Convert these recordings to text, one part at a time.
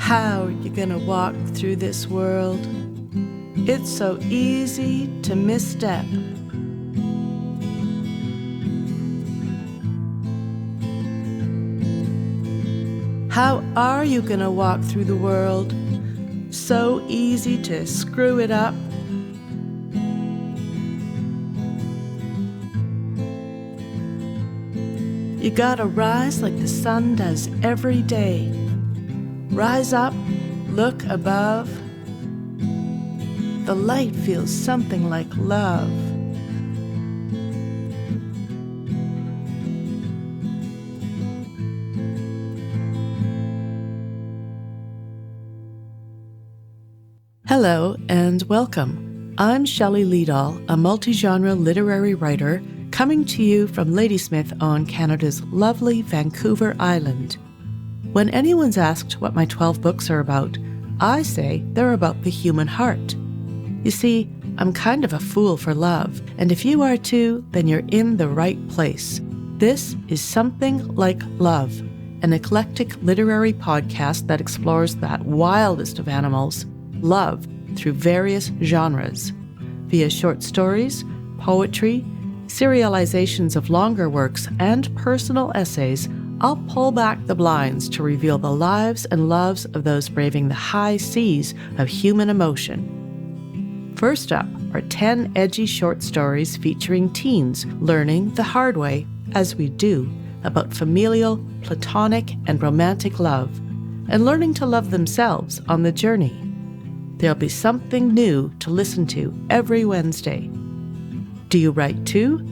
How you gonna walk through this world? It's so easy to misstep. How are you gonna walk through the world? So easy to screw it up. You gotta rise like the sun does every day. Rise up, look above. The light feels something like love. Hello and welcome. I'm Shelley Leedahl, a multi-genre literary writer coming to you from Ladysmith on Canada's lovely Vancouver Island. When anyone's asked what my 12 books are about, I say they're about the human heart. You see, I'm kind of a fool for love, and if you are too, then you're in the right place. This is Something Like Love, an eclectic literary podcast that explores that wildest of animals, love, through various genres. Via short stories, poetry, serializations of longer works, and personal essays, I'll pull back the blinds to reveal the lives and loves of those braving the high seas of human emotion. First up are 10 edgy short stories featuring teens learning the hard way, as we do, about familial, platonic, and romantic love, and learning to love themselves on the journey. There'll be something new to listen to every Wednesday. Do you write too?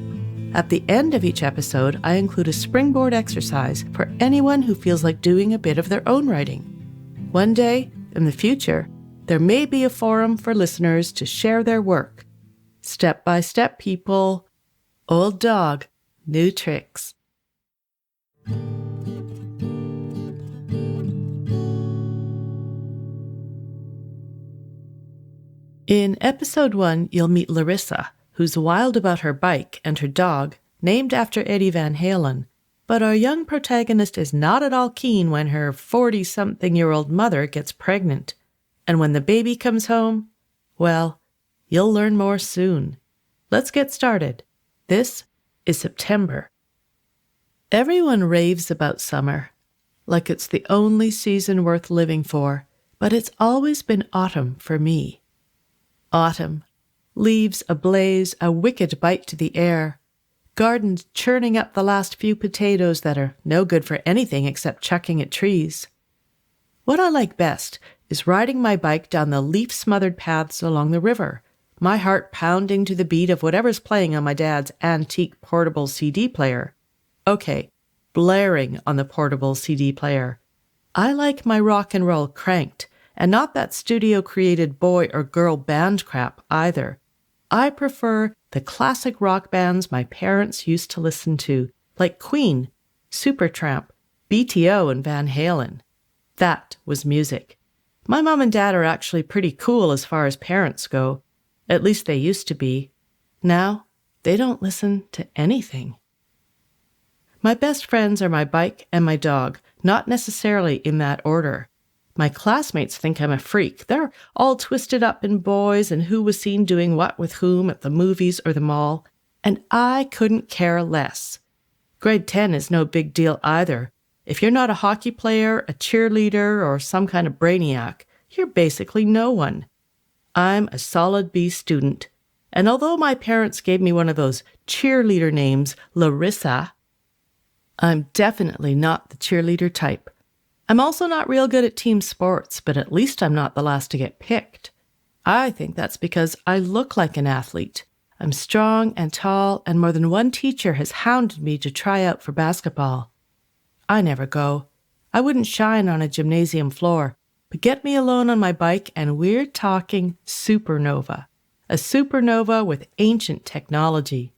At the end of each episode, I include a springboard exercise for anyone who feels like doing a bit of their own writing. One day, in the future, there may be a forum for listeners to share their work. Step by step, people. Old dog, new tricks. In episode 1, you'll meet Larissa, who's wild about her bike and her dog, named after Eddie Van Halen. But our young protagonist is not at all keen when her 40-something-year-old mother gets pregnant. And when the baby comes home, well, you'll learn more soon. Let's get started. This is September. Everyone raves about summer, like it's the only season worth living for, but it's always been autumn for me. Autumn. Leaves ablaze, a wicked bite to the air. Gardens churning up the last few potatoes that are no good for anything except chucking at trees. What I like best is riding my bike down the leaf-smothered paths along the river, my heart pounding to the beat of whatever's playing on my dad's antique portable CD player. Okay, blaring on the portable CD player. I like my rock and roll cranked, and not that studio-created boy or girl band crap either. I prefer the classic rock bands my parents used to listen to, like Queen, Supertramp, BTO, and Van Halen. That was music. My mom and dad are actually pretty cool as far as parents go. At least they used to be. Now, they don't listen to anything. My best friends are my bike and my dog, not necessarily in that order. My classmates think I'm a freak. They're all twisted up in boys and who was seen doing what with whom at the movies or the mall, and I couldn't care less. Grade 10 is no big deal either. If you're not a hockey player, a cheerleader, or some kind of brainiac, you're basically no one. I'm a solid B student, and although my parents gave me one of those cheerleader names, Larissa, I'm definitely not the cheerleader type. I'm also not real good at team sports, but at least I'm not the last to get picked. I think that's because I look like an athlete. I'm strong and tall, and more than one teacher has hounded me to try out for basketball. I never go. I wouldn't shine on a gymnasium floor, but get me alone on my bike and we're talking supernova. A supernova with ancient technology.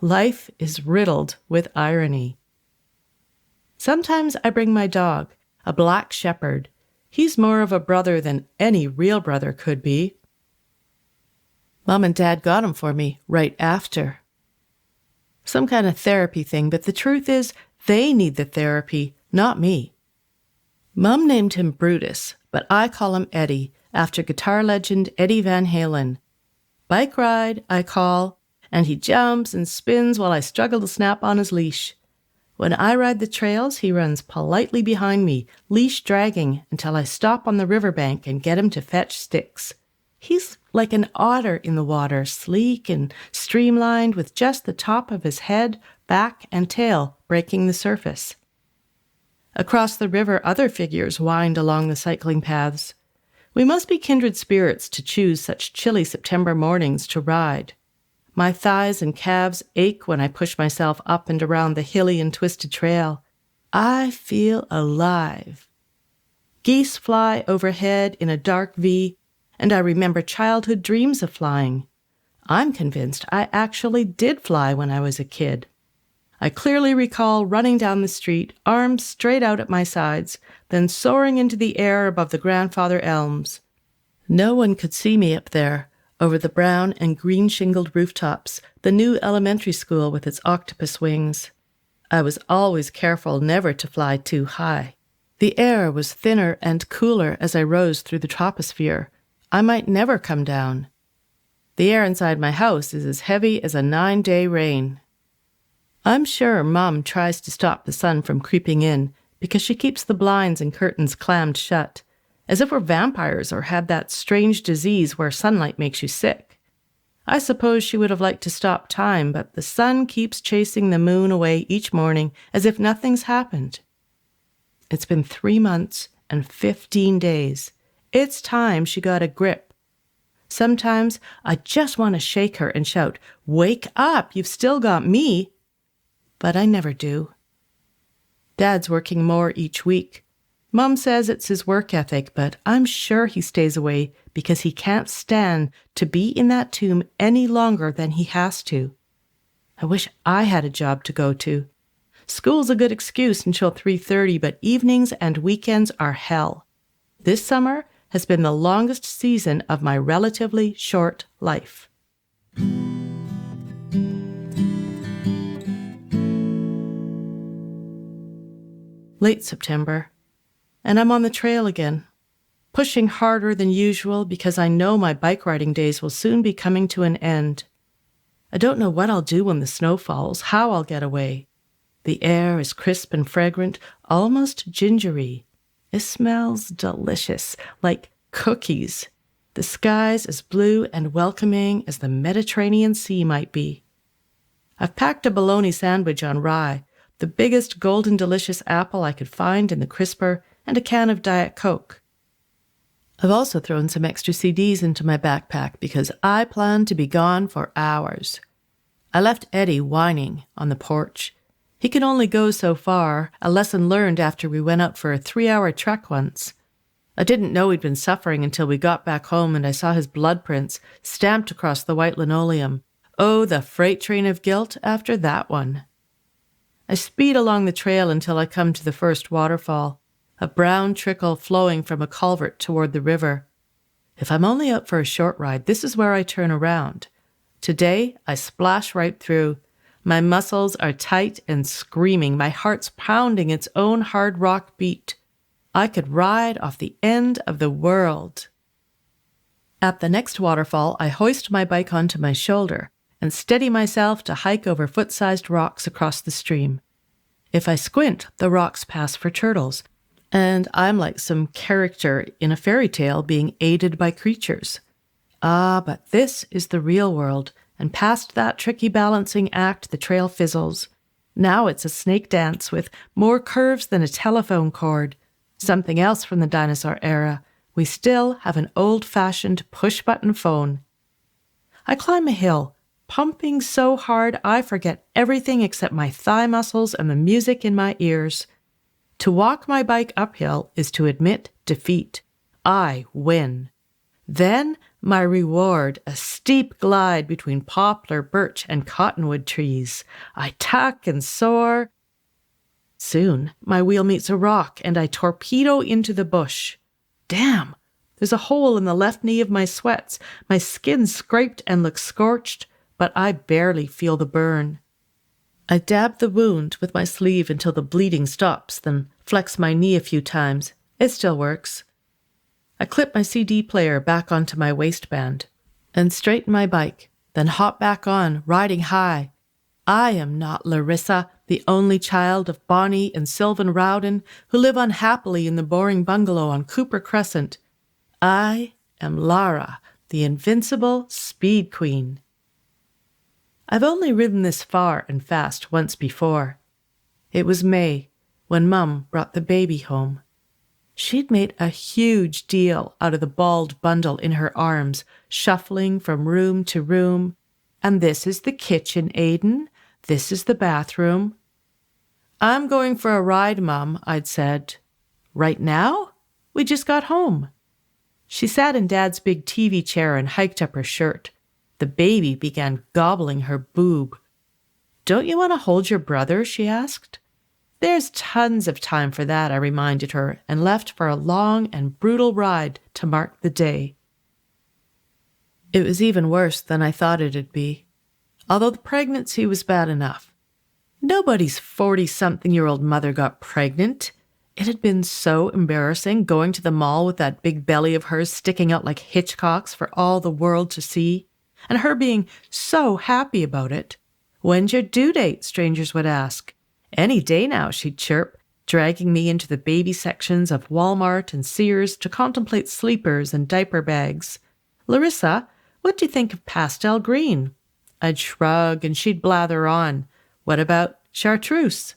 Life is riddled with irony. Sometimes I bring my dog, a black shepherd. He's more of a brother than any real brother could be. Mom and Dad got him for me right after. Some kind of therapy thing, but the truth is, they need the therapy, not me. Mum named him Brutus, but I call him Eddie, after guitar legend Eddie Van Halen. Bike ride, I call, and he jumps and spins while I struggle to snap on his leash. When I ride the trails, he runs politely behind me, leash dragging, until I stop on the riverbank and get him to fetch sticks. He's like an otter in the water, sleek and streamlined with just the top of his head, back, and tail breaking the surface. Across the river, other figures wind along the cycling paths. We must be kindred spirits to choose such chilly September mornings to ride. My thighs and calves ache when I push myself up and around the hilly and twisted trail. I feel alive. Geese fly overhead in a dark V, and I remember childhood dreams of flying. I'm convinced I actually did fly when I was a kid. I clearly recall running down the street, arms straight out at my sides, then soaring into the air above the grandfather elms. No one could see me up there, over the brown and green-shingled rooftops, the new elementary school with its octopus wings. I was always careful never to fly too high. The air was thinner and cooler as I rose through the troposphere. I might never come down. The air inside my house is as heavy as a 9-day rain. I'm sure Mom tries to stop the sun from creeping in because she keeps the blinds and curtains clammed shut, as if we're vampires or had that strange disease where sunlight makes you sick. I suppose she would have liked to stop time, but the sun keeps chasing the moon away each morning as if nothing's happened. It's been 3 months and 15 days. It's time she got a grip. Sometimes I just want to shake her and shout, "Wake up, you've still got me." But I never do. Dad's working more each week. Mum says it's his work ethic, but I'm sure he stays away because he can't stand to be in that tomb any longer than he has to. I wish I had a job to go to. School's a good excuse until 3:30, but evenings and weekends are hell. This summer has been the longest season of my relatively short life. Late September, and I'm on the trail again, pushing harder than usual because I know my bike riding days will soon be coming to an end. I don't know what I'll do when the snow falls, how I'll get away. The air is crisp and fragrant, almost gingery. It smells delicious, like cookies. The sky's as blue and welcoming as the Mediterranean Sea might be. I've packed a bologna sandwich on rye, the biggest golden delicious apple I could find in the crisper, and a can of Diet Coke. I've also thrown some extra CDs into my backpack because I plan to be gone for hours. I left Eddie whining on the porch. He can only go so far, a lesson learned after we went out for a 3-hour trek once. I didn't know he'd been suffering until we got back home and I saw his blood prints stamped across the white linoleum. Oh, the freight train of guilt after that one. I speed along the trail until I come to the first waterfall, a brown trickle flowing from a culvert toward the river. If I'm only out for a short ride, this is where I turn around. Today, I splash right through. My muscles are tight and screaming, my heart's pounding its own hard rock beat. I could ride off the end of the world. At the next waterfall, I hoist my bike onto my shoulder and steady myself to hike over foot-sized rocks across the stream. If I squint, the rocks pass for turtles, and I'm like some character in a fairy tale being aided by creatures. Ah, but this is the real world, and past that tricky balancing act, the trail fizzles. Now it's a snake dance with more curves than a telephone cord. Something else from the dinosaur era. We still have an old-fashioned push-button phone. I climb a hill, pumping so hard I forget everything except my thigh muscles and the music in my ears. To walk my bike uphill is to admit defeat. I win. Then my reward, a steep glide between poplar, birch, and cottonwood trees. I tuck and soar. Soon, my wheel meets a rock, and I torpedo into the bush. Damn! There's a hole in the left knee of my sweats. My skin's scraped and looks scorched, but I barely feel the burn. I dab the wound with my sleeve until the bleeding stops, then flex my knee a few times. It still works. I clip my CD player back onto my waistband and straighten my bike, then hop back on, riding high. I am not Larissa, the only child of Bonnie and Sylvan Rowden, who live unhappily in the boring bungalow on Cooper Crescent. I am Lara, the invincible speed queen. I've only ridden this far and fast once before. It was May, when Mum brought the baby home. She'd made a huge deal out of the bald bundle in her arms, shuffling from room to room. And this is the kitchen, Aiden. This is the bathroom. I'm going for a ride, Mum, I'd said. Right now? We just got home. She sat in Dad's big TV chair and hiked up her shirt. The baby began gobbling her boob. Don't you want to hold your brother? She asked. There's tons of time for that, I reminded her, and left for a long and brutal ride to mark the day. It was even worse than I thought it'd be, although the pregnancy was bad enough. Nobody's 40-something-year-old mother got pregnant. It had been so embarrassing going to the mall with that big belly of hers sticking out like Hitchcock's for all the world to see, and her being so happy about it. When's your due date? Strangers would ask. Any day now, she'd chirp, dragging me into the baby sections of Walmart and Sears to contemplate sleepers and diaper bags. Larissa, what do you think of pastel green? I'd shrug and she'd blather on. What about chartreuse?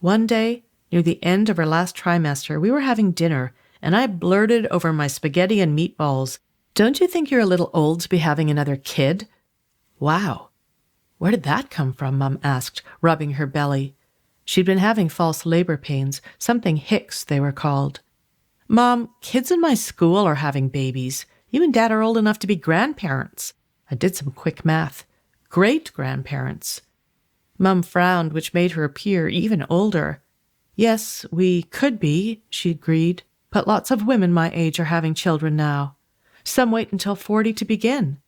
One day, near the end of our last trimester, we were having dinner, and I blurted over my spaghetti and meatballs, "Don't you think you're a little old to be having another kid?" Wow. Where did that come from? Mum asked, rubbing her belly. She'd been having false labor pains, something Hicks they were called. Mom, kids in my school are having babies. You and Dad are old enough to be grandparents. I did some quick math. Great-grandparents. Mum frowned, which made her appear even older. Yes, we could be, she agreed, but lots of women my age are having children now. Some wait until 40 to begin.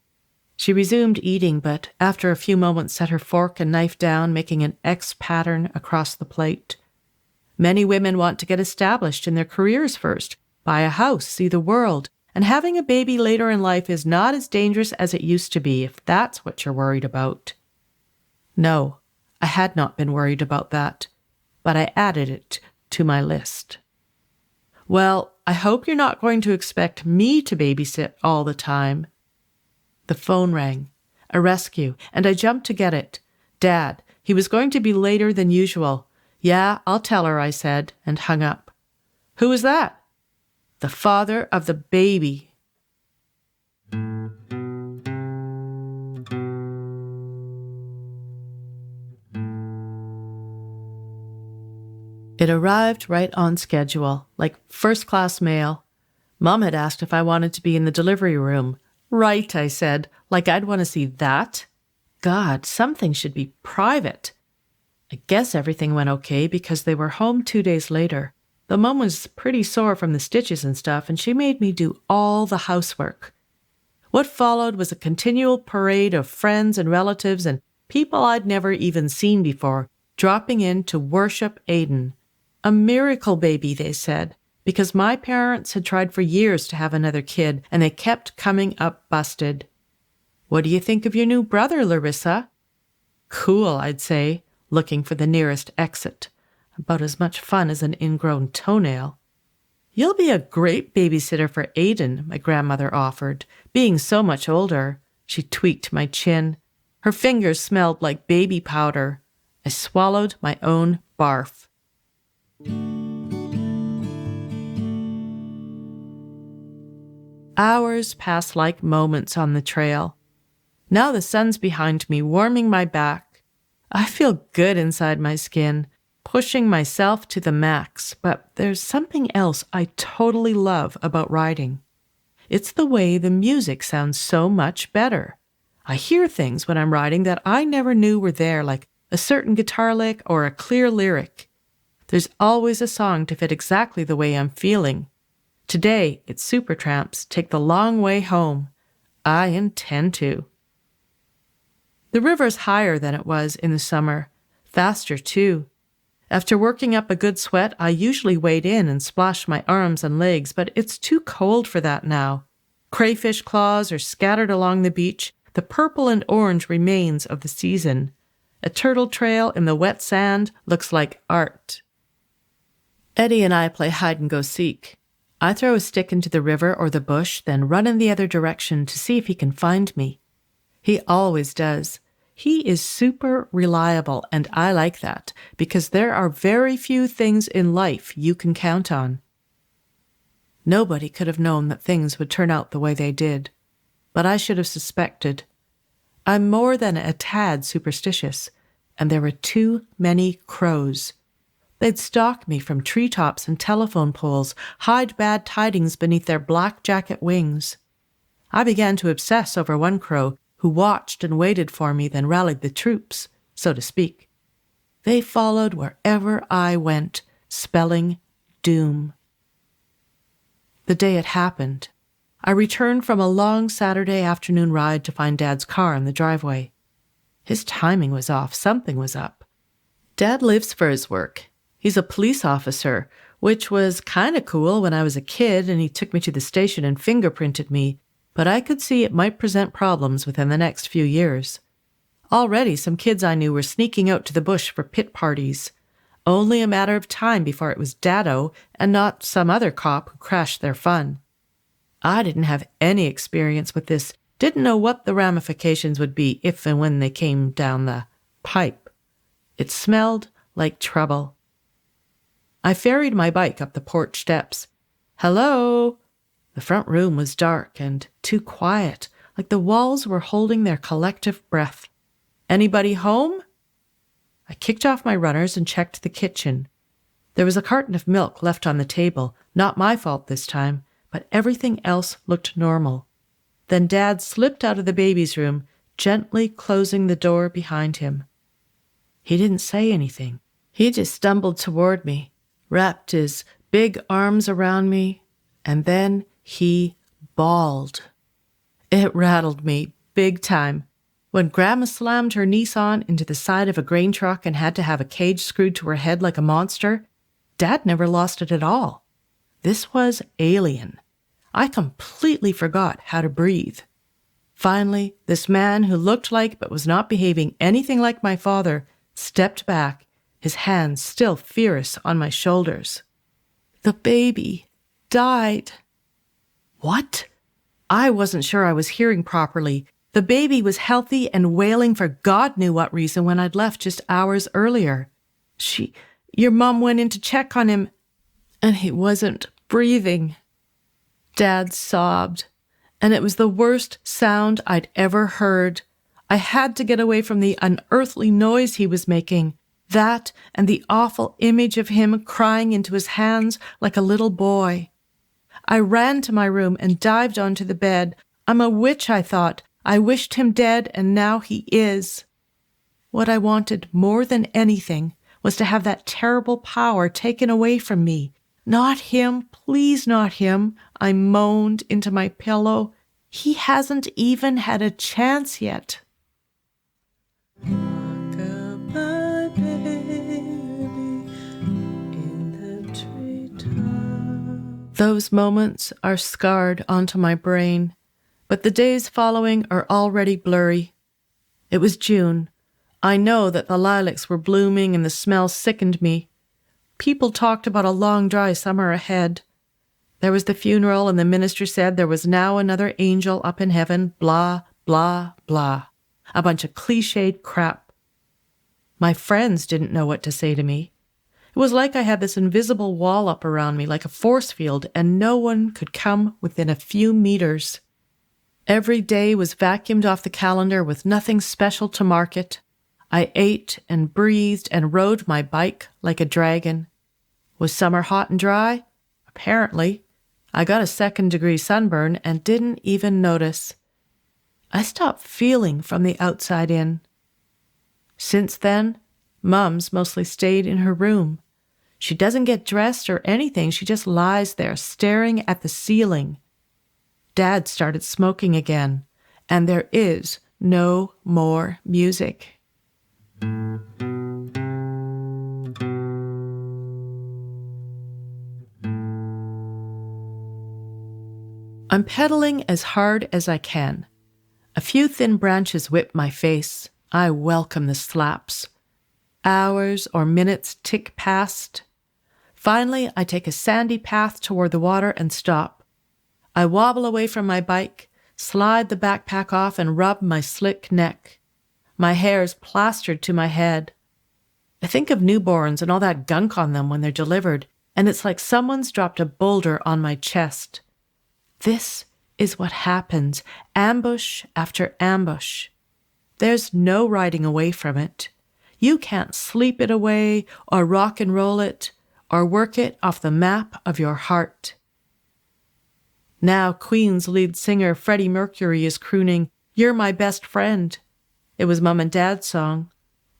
She resumed eating, but after a few moments set her fork and knife down, making an X pattern across the plate. Many women want to get established in their careers first, buy a house, see the world, and having a baby later in life is not as dangerous as it used to be, if that's what you're worried about. No, I had not been worried about that, but I added it to my list. Well, I hope you're not going to expect me to babysit all the time. The phone rang, a rescue, and I jumped to get it. Dad, he was going to be later than usual. Yeah, I'll tell her, I said, and hung up. Who was that? The father of the baby. It arrived right on schedule, like first-class mail. Mom had asked if I wanted to be in the delivery room. Right, I said, like I'd want to see that. God, something should be private. I guess everything went okay because they were home 2 days later. The Mom was pretty sore from the stitches and stuff, and she made me do all the housework. What followed was a continual parade of friends and relatives and people I'd never even seen before, dropping in to worship Aiden. A miracle baby, they said, because my parents had tried for years to have another kid, and they kept coming up busted. What do you think of your new brother, Larissa? Cool, I'd say, looking for the nearest exit. About as much fun as an ingrown toenail. You'll be a great babysitter for Aiden, my grandmother offered, being so much older. She tweaked my chin. Her fingers smelled like baby powder. I swallowed my own barf. Hours passed like moments on the trail. Now the sun's behind me, warming my back. I feel good inside my skin, pushing myself to the max, but there's something else I totally love about riding. It's the way the music sounds so much better. I hear things when I'm riding that I never knew were there, like a certain guitar lick or a clear lyric. There's always a song to fit exactly the way I'm feeling. Today, it's Supertramp's Take the Long Way Home. I intend to. The river's higher than it was in the summer, faster too. After working up a good sweat, I usually wade in and splash my arms and legs, but it's too cold for that now. Crayfish claws are scattered along the beach, the purple and orange remains of the season. A turtle trail in the wet sand looks like art. Eddie and I play hide-and-go-seek. I throw a stick into the river or the bush, then run in the other direction to see if he can find me. He always does. He is super reliable, and I like that, because there are very few things in life you can count on. Nobody could have known that things would turn out the way they did, but I should have suspected. I'm more than a tad superstitious, and there were too many crows. They'd stalk me from treetops and telephone poles, hide bad tidings beneath their black jacket wings. I began to obsess over one crow who watched and waited for me, then rallied the troops, so to speak. They followed wherever I went, spelling doom. The day it happened, I returned from a long Saturday afternoon ride to find Dad's car in the driveway. His timing was off. Something was up. Dad lives for his work. He's a police officer, which was kind of cool when I was a kid and he took me to the station and fingerprinted me, but I could see it might present problems within the next few years. Already some kids I knew were sneaking out to the bush for pit parties. Only a matter of time before it was Daddo and not some other cop who crashed their fun. I didn't have any experience with this, didn't know what the ramifications would be if and when they came down the pipe. It smelled like trouble. I ferried my bike up the porch steps. Hello? The front room was dark and too quiet, like the walls were holding their collective breath. Anybody home? I kicked off my runners and checked the kitchen. There was a carton of milk left on the table, not my fault this time, but everything else looked normal. Then Dad slipped out of the baby's room, gently closing the door behind him. He didn't say anything. He just stumbled toward me, wrapped his big arms around me, and then he bawled. It rattled me big time. When Grandma slammed her Nissan into the side of a grain truck and had to have a cage screwed to her head like a monster, Dad never lost it at all. This was alien. I completely forgot how to breathe. Finally, this man who looked like but was not behaving anything like my father stepped back, his hands still fierce on my shoulders. The baby died. What? I wasn't sure I was hearing properly. The baby was healthy and wailing for God knew what reason when I'd left just hours earlier. Your mom went in to check on him, and he wasn't breathing. Dad sobbed, and it was the worst sound I'd ever heard. I had to get away from the unearthly noise he was making, that and the awful image of him crying into his hands like a little boy. I ran to my room and dived onto the bed. I'm a witch, I thought. I wished him dead, and now he is. What I wanted more than anything was to have that terrible power taken away from me. Not him, please not him, I moaned into my pillow. He hasn't even had a chance yet. Rock-a-bye, baby, in the treetop. Those moments are scarred onto my brain, but the days following are already blurry. It was June. I know that the lilacs were blooming and the smell sickened me. People talked about a long, dry summer ahead. There was the funeral, and the minister said there was now another angel up in heaven, blah, blah, blah. A bunch of cliched crap. My friends didn't know what to say to me. It was like I had this invisible wall up around me, like a force field, and no one could come within a few meters. Every day was vacuumed off the calendar with nothing special to mark it. I ate and breathed and rode my bike like a dragon. Was summer hot and dry? Apparently. I got a 2nd-degree sunburn and didn't even notice. I stopped feeling from the outside in. Since then, Mum's mostly stayed in her room. She doesn't get dressed or anything. She just lies there staring at the ceiling. Dad started smoking again, and there is no more music. I'm pedaling as hard as I can. A few thin branches whip my face. I welcome the slaps. Hours or minutes tick past. Finally, I take a sandy path toward the water and stop. I wobble away from my bike, slide the backpack off and rub my slick neck. My hair's plastered to my head. I think of newborns and all that gunk on them when they're delivered, and it's like someone's dropped a boulder on my chest. This is what happens, ambush after ambush. There's no riding away from it. You can't sleep it away or rock and roll it or work it off the map of your heart. Now Queen's lead singer Freddie Mercury is crooning, "You're my best friend." It was Mum and Dad's song.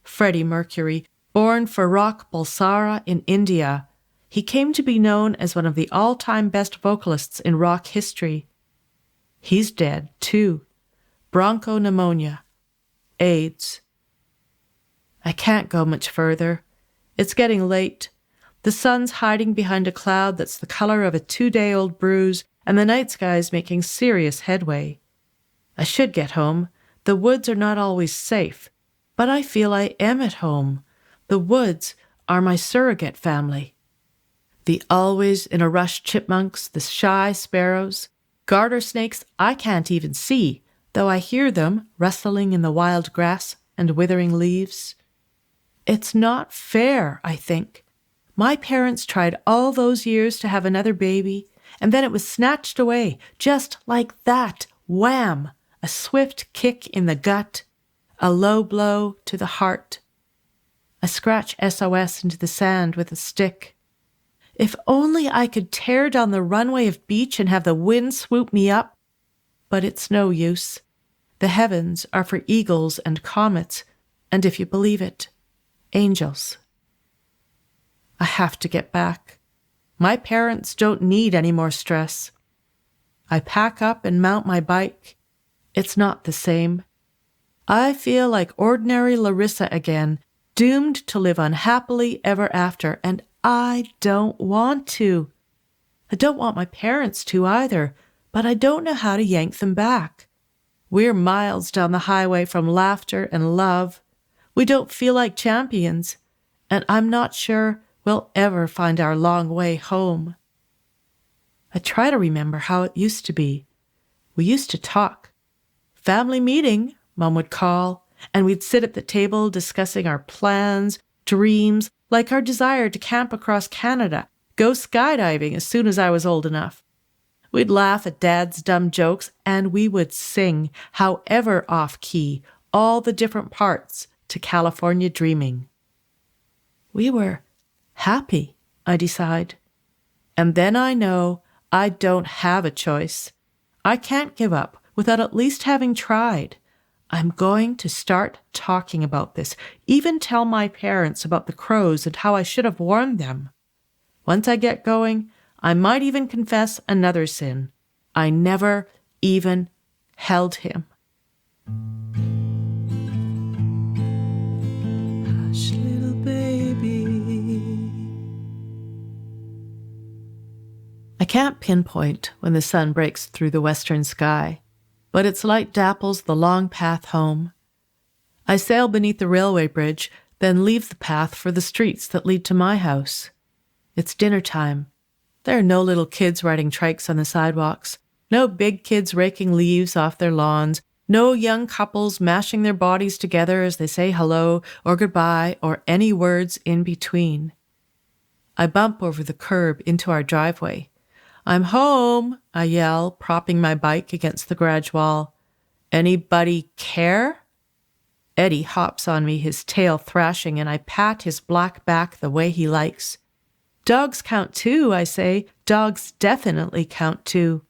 Freddie Mercury, born Farrokh Bulsara in India, he came to be known as one of the all-time best vocalists in rock history. He's dead, too. Bronchopneumonia. AIDS. I can't go much further. It's getting late. The sun's hiding behind a cloud that's the color of a 2-day-old bruise, and the night sky's making serious headway. I should get home. The woods are not always safe, but I feel I am at home. The woods are my surrogate family. The always in a rush chipmunks, the shy sparrows, garter snakes I can't even see, though I hear them rustling in the wild grass and withering leaves. It's not fair, I think. My parents tried all those years to have another baby, and then it was snatched away, just like that. Wham! A swift kick in the gut, a low blow to the heart. I scratch SOS into the sand with a stick. If only I could tear down the runway of beach and have the wind swoop me up. But it's no use. The heavens are for eagles and comets, and if you believe it, angels. I have to get back. My parents don't need any more stress. I pack up and mount my bike. It's not the same. I feel like ordinary Larissa again, doomed to live unhappily ever after, and I don't want to. I don't want my parents to either, but I don't know how to yank them back. We're miles down the highway from laughter and love. We don't feel like champions, and I'm not sure we'll ever find our long way home. I try to remember how it used to be. We used to talk. Family meeting, Mum would call, and we'd sit at the table discussing our plans, dreams, like our desire to camp across Canada, go skydiving as soon as I was old enough. We'd laugh at Dad's dumb jokes, and we would sing, however off-key, all the different parts to California Dreaming. We were happy, I decide. And then I know I don't have a choice. I can't give up without at least having tried. I'm going to start talking about this, even tell my parents about the crows and how I should have warned them. Once I get going, I might even confess another sin. I never even held him. Hush, little baby. I can't pinpoint when the sun breaks through the western sky, but its light dapples the long path home. I sail beneath the railway bridge, then leave the path for the streets that lead to my house. It's dinner time. There are no little kids riding trikes on the sidewalks, no big kids raking leaves off their lawns, no young couples mashing their bodies together as they say hello or goodbye or any words in between. I bump over the curb into our driveway. "I'm home," I yell, propping my bike against the garage wall. "Anybody care?" Eddie hops on me, his tail thrashing, and I pat his black back the way he likes. "Dogs count too," I say. "Dogs definitely count too."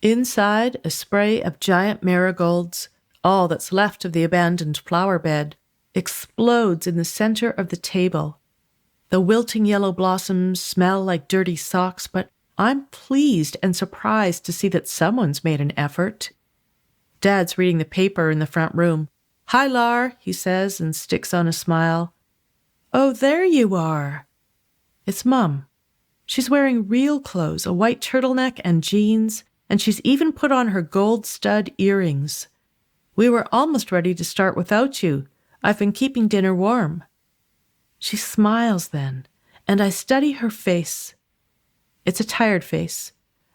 Inside, a spray of giant marigolds, all that's left of the abandoned flower bed, explodes in the center of the table. The wilting yellow blossoms smell like dirty socks, but I'm pleased and surprised to see that someone's made an effort. Dad's reading the paper in the front room. "Hi, Lar," he says and sticks on a smile. "Oh, there you are." It's Mum. She's wearing real clothes, a white turtleneck and jeans, and she's even put on her gold stud earrings. We were almost ready to start without you. I've been keeping dinner warm. She smiles then, and I study her face. It's a tired face,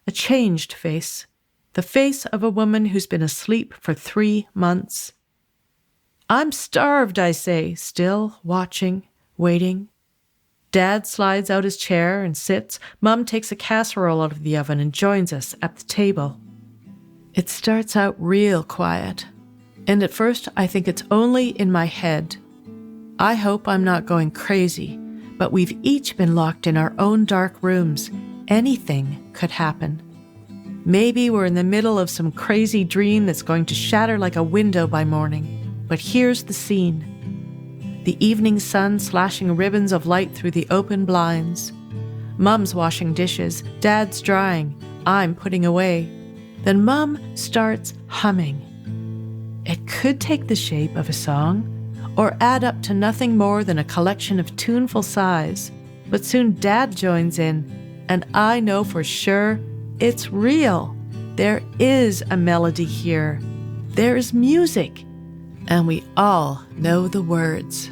a changed face, the face of a woman who's been asleep for 3 months. I'm starved, I say, still watching, waiting. Dad slides out his chair and sits. Mum takes a casserole out of the oven and joins us at the table. It starts out real quiet, and at first I think it's only in my head. I hope I'm not going crazy, but we've each been locked in our own dark rooms. Anything could happen. Maybe we're in the middle of some crazy dream that's going to shatter like a window by morning. But here's the scene. The evening sun slashing ribbons of light through the open blinds. Mum's washing dishes, Dad's drying, I'm putting away. Then Mum starts humming. It could take the shape of a song, or add up to nothing more than a collection of tuneful sighs. But soon Dad joins in, and I know for sure it's real. There is a melody here. There is music, and we all know the words.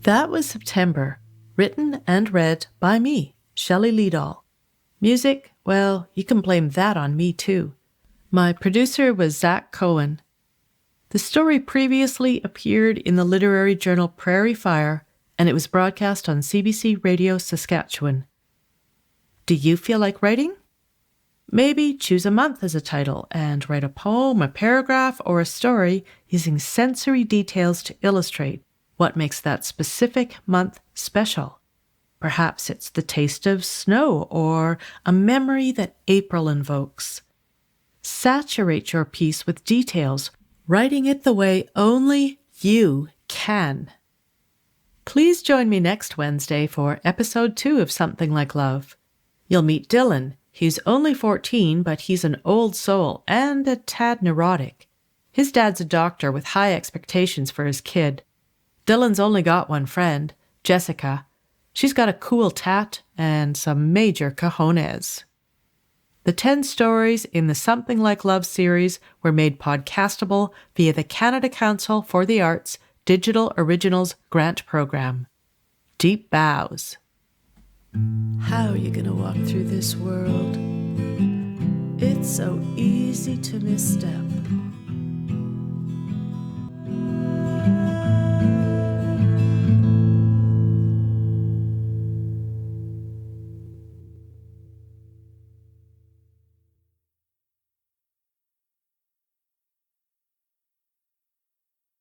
That was September, written and read by me, Shelley Leedahl. Music, well, you can blame that on me too. My producer was Zak Cohen. The story previously appeared in the literary journal Prairie Fire, and it was broadcast on CBC Radio Saskatchewan. Do you feel like writing? Maybe choose a month as a title and write a poem, a paragraph, or a story using sensory details to illustrate what makes that specific month special. Perhaps it's the taste of snow or a memory that April invokes. Saturate your piece with details, writing it the way only you can. Please join me next Wednesday for episode 2 of Something Like Love. You'll meet Dylan. He's only 14, but he's an old soul and a tad neurotic. His dad's a doctor with high expectations for his kid. Dylan's only got one friend, Jessica. She's got a cool tat and some major cojones. The 10 stories in the Something Like Love series were made podcastable via the Canada Council for the Arts Digital Originals Grant Program. Deep bows. How are you going to walk through this world? It's so easy to misstep.